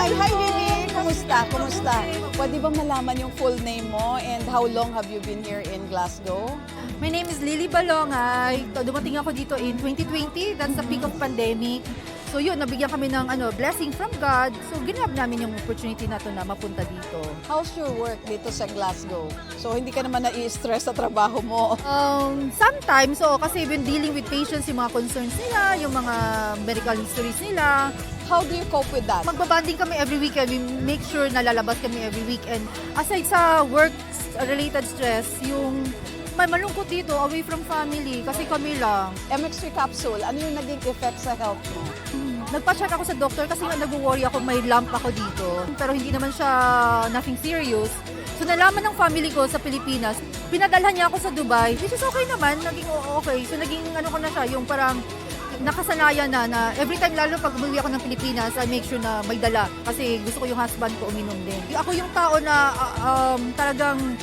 Hi, Vivi! Kumusta? Kumusta? Pwede ba malaman yung full name mo and how long have you been here in Glasgow? My name is Lily Balongay. Dumating ako dito in 2020. That's the peak of pandemic. So yun, nabigyan kami ng blessing from God. So ginab namin yung opportunity na to na mapunta dito. How's your work dito sa Glasgow? So hindi ka naman nai-stress sa trabaho mo? Sometimes, kasi when dealing with patients, yung mga concerns nila, yung mga medical histories nila, How do you cope with that? magbabanding kami every weekend. We make sure na lalabas kami every weekend. Aside sa work-related stress, yung may malungkot dito, away from family, kasi kami lang. MX3 capsule, ano yung naging effect sa health mo? Nagpa-check ako sa doktor kasi nga nag-worry ako, may lump ako dito. Pero hindi naman siya nothing serious. So nalaman ng family ko sa Pilipinas, pinadalhan niya ako sa Dubai, which is okay naman, naging okay. So naging ko na siya, yung parang nakasanayan na every time, lalo pag umuwi ako ng Pilipinas, I make sure na may dala. Kasi gusto ko yung husband ko uminom din. Ako yung tao na talagang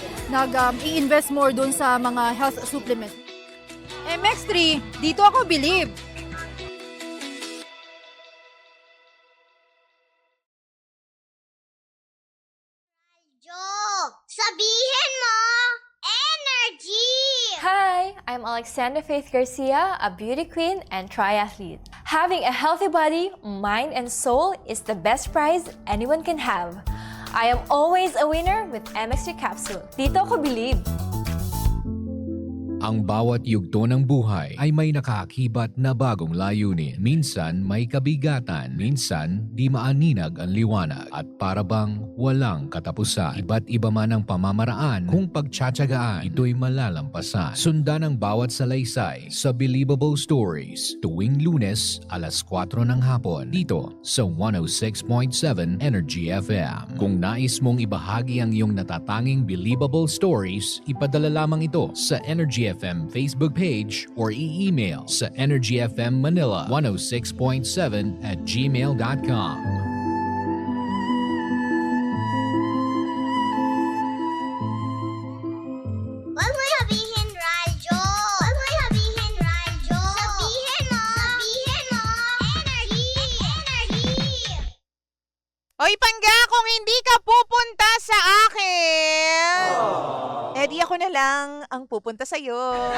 i-invest more doon sa mga health supplements. MX3, dito ako believe. Sabihin mo, energy! Hi, I'm Alexandra Faith Garcia, a beauty queen and triathlete. Having a healthy body, mind, and soul is the best prize anyone can have. I am always a winner with MX3 Capsule. Dito ko believe. Ang bawat yugto ng buhay ay may nakaakibat na bagong layunin. Minsan may kabigatan, minsan di maaninag ang liwanag at parabang walang katapusan. Iba't iba man ang pamamaraan kung pagtsatsagaan, ito'y malalampasan. Sundan ang bawat salaysay sa Believable Stories tuwing Lunes alas 4 ng hapon dito sa 106.7 Energy FM. Kung nais mong ibahagi ang iyong natatanging Believable Stories, ipadala lamang ito sa Energy FM Facebook page or i-email sa energyfmmanila106.7@gmail.com. Huwag mo sabihin, radyo! Huwag mo sabihin, radyo! Sabihin mo! Sabihin mo! Energy! Energy! Oy, Pangga, kung hindi ka pupunta sa akin, di ako na lang ang pupunta sa'yo.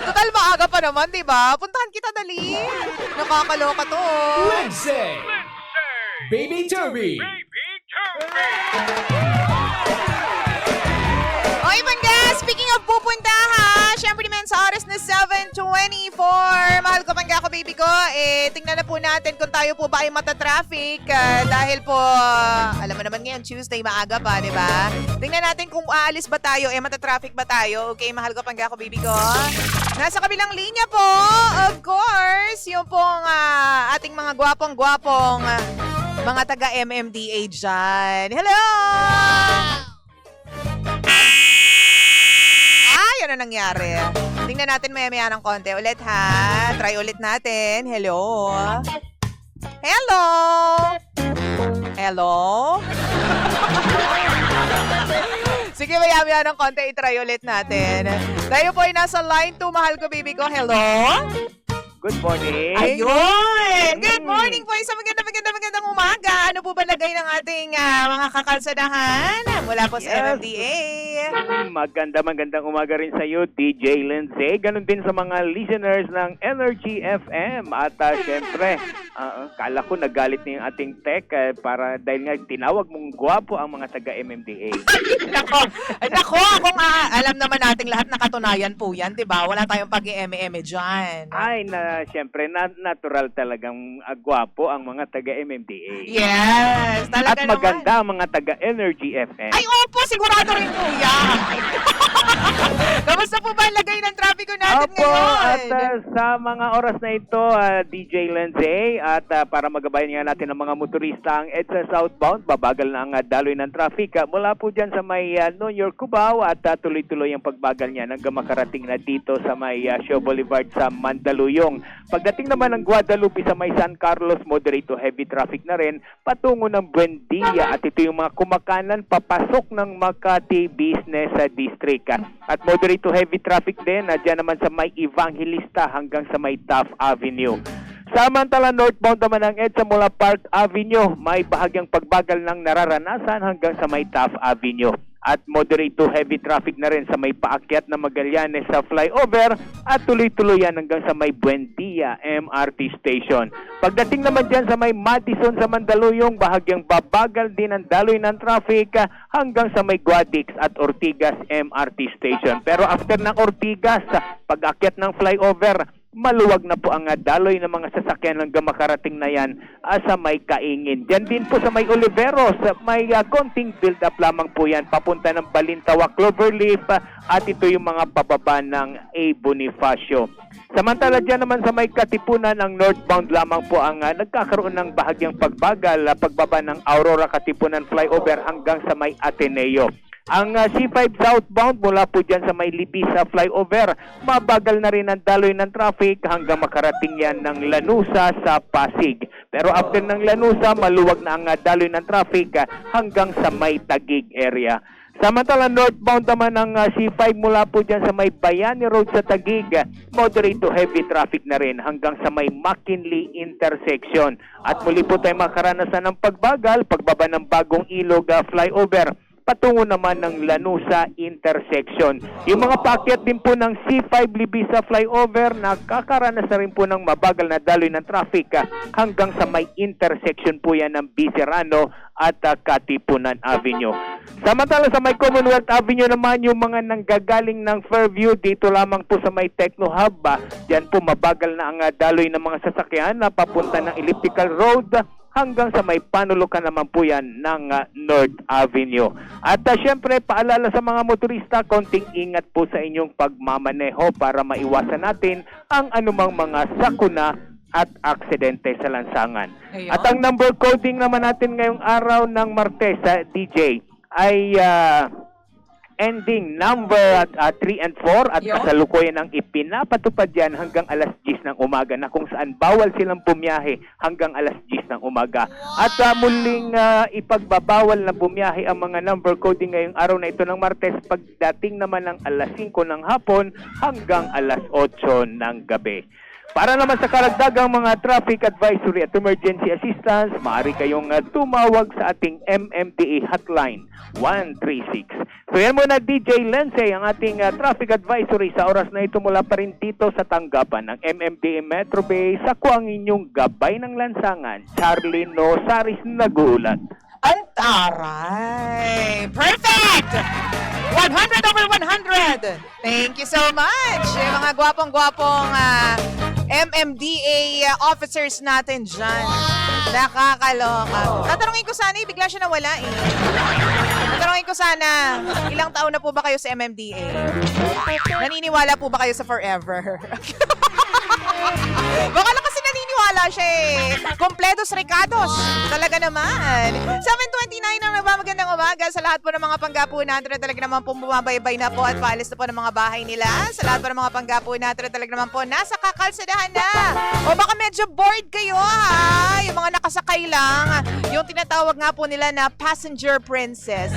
Total, maaga pa naman, di ba? Puntahan kita dali. Nakakaloka to. Lindsay! Baby Turby! Oy, Pangga, speaking of pupunta ha, syempre naman sa oras na 7:24, mahal ko Pangga ko, baby ko, tingnan na po natin kung tayo po ba ay matatraffic dahil po, alam mo naman ngayon, Tuesday, maaga pa, di ba? Tingnan natin kung aalis ba tayo, matatraffic ba tayo, okay, mahal ko Pangga ko, baby ko. Nasa kabilang linya po, of course, yung pong ating mga gwapong-gwapong mga taga-MMDA dyan. Hello! Ano nangyari? Tingnan natin maya-maya ng konti ulit ha. Try ulit natin. Hello? Hello? Hello? Sige, maya-maya ng konti. I-try ulit natin. Tayo po ay nasa line 2. Mahal ko, baby ko. Hello? Good morning. Ayun! Good morning po. Isang magandang umaga. Ano po ba lagay ng ating mga kakalsadahan? Mula po sa MMDA. Magandang umaga rin sa iyo, DJ Lindsay. Ganon din sa mga listeners ng Energy FM. At syempre, kala ko nagalit na yung ating tech para dahil nga tinawag mong gwapo ang mga taga-MMDA. Nako, kung alam naman nating lahat na katunayan po yan, di ba? Wala tayong pag-i-eme-eme dyan. Ay, syempre, natural talagang gwapo ang mga taga-MMDA. Yes, talaga At maganda ang mga taga-Energy FM. Ay, opo, sigurado rin po yan. Kamusta po ba ang lagay ng traffic natin Opo, ngayon? at sa mga oras na ito, DJ Lindsay, at para magabayan nga natin ang mga motorista ang EDSA southbound, babagal na ang daloy ng traffic. Mula po dyan sa may New York, Cubao, at tuloy-tuloy ang pagbagal niya hanggang makarating na dito sa may Shaw Boulevard sa Mandaluyong. Pagdating naman ng Guadalupe sa may San Carlos, moderate to heavy traffic na rin patungo ng Buendia, at ito yung mga kumakanan papasok ng Makati Business District. At moderate to heavy traffic din dyan naman sa may Evangelista hanggang sa may Taft Avenue. Samantala northbound naman ang EDSA mula Park Avenue, may bahagyang pagbagal ng nararanasan hanggang sa may Taft Avenue. At moderate to heavy traffic na rin sa may paakyat na Magallanes sa flyover at tuloy-tuloy yan hanggang sa may Buendia MRT Station. Pagdating naman dyan sa may Madison sa Mandaluyong, bahagyang babagal din ang daloy ng traffic hanggang sa may Guadix at Ortigas MRT Station. Pero after ng Ortigas, pag-akyat ng flyover, maluwag na po ang daloy ng mga sasakyan hanggang makarating na yan sa may Kaingin. Diyan din po sa may Oliveros, may konting build-up lamang po yan papunta ng Balintawa, Cloverleaf at ito yung mga pababa ng A. Bonifacio. Samantala dyan naman sa may Katipunan, ang northbound lamang po ang nagkakaroon ng bahagyang pagbagal pagbaba ng Aurora Katipunan flyover hanggang sa may Ateneo. Ang C5 southbound mula po dyan sa may Libisa flyover, mabagal na rin ang daloy ng traffic hanggang makarating yan ng Lanusa sa Pasig. Pero after ng Lanusa, maluwag na ang daloy ng traffic hanggang sa may Taguig area. Samantala northbound naman ang C5 mula po dyan sa may Bayani Road sa Taguig, moderate to heavy traffic na rin hanggang sa may McKinley intersection. At muli po tayo makaranasan ng pagbagal, pagbaba ng Bagong Ilog flyover, patungo naman ng Lanusa intersection. Yung mga paakyat din po ng C5 Libisa flyover, nakakaranas na rin po ng mabagal na daloy ng traffic hanggang sa may intersection po yan ng Biserano at Katipunan Avenue. Samantala sa may Commonwealth Avenue naman, yung mga nanggagaling ng Fairview dito lamang po sa may Techno Hub, diyan po mabagal na ang daloy ng mga sasakyan na papunta ng Elliptical Road hanggang sa may panulukan naman po yan ng North Avenue. At syempre, paalala sa mga motorista, konting ingat po sa inyong pagmamaneho para maiwasan natin ang anumang mga sakuna at aksidente sa lansangan. Ayun. At ang number coding naman natin ngayong araw ng Martes, DJ, ay ending number 3 and 4 at Yun. kasalukuyan ang ipinapatupad yan hanggang alas 10 ng umaga na kung saan bawal silang bumiyahe hanggang alas 10 ng umaga. At muling ipagbabawal na bumiyahe ang mga number coding ngayong araw na ito ng Martes pagdating naman ng alas 5 ng hapon hanggang alas 8 ng gabi. Para naman sa karagdagang mga traffic advisory at emergency assistance, maaari kayong tumawag sa ating MMDA hotline 136. So yan muna DJ Lindsay ang ating traffic advisory sa oras na ito mula pa rin dito sa tanggapan ng MMDA Metro Bay sa kuang inyong gabay ng lansangan. Charlie Nosaris nag-uulat. Antaray! Perfect! 100 over 100! Thank you so much! Yung mga gwapong-gwapong MMDA officers natin dyan. Nakakaloka. Tatanungin ko sana, bigla siya nawala eh. Tatanungin ko sana, ilang taon na po ba kayo sa MMDA? Naniniwala po ba kayo sa forever? Baka lang kasi naniniwala siya eh. Kompletos Ricados. Talaga naman. 7:29 ang nagmamagandang umaga sa lahat po ng mga panggapo natin na talaga naman po bumabaybay na po at paalis na po ng mga bahay nila. Sa lahat po ng mga panggapo natin na talaga naman po nasa kakalsadahan na. O baka medyo bored kayo ha. Yung mga nakasakay lang. Yung tinatawag nga po nila na passenger princess.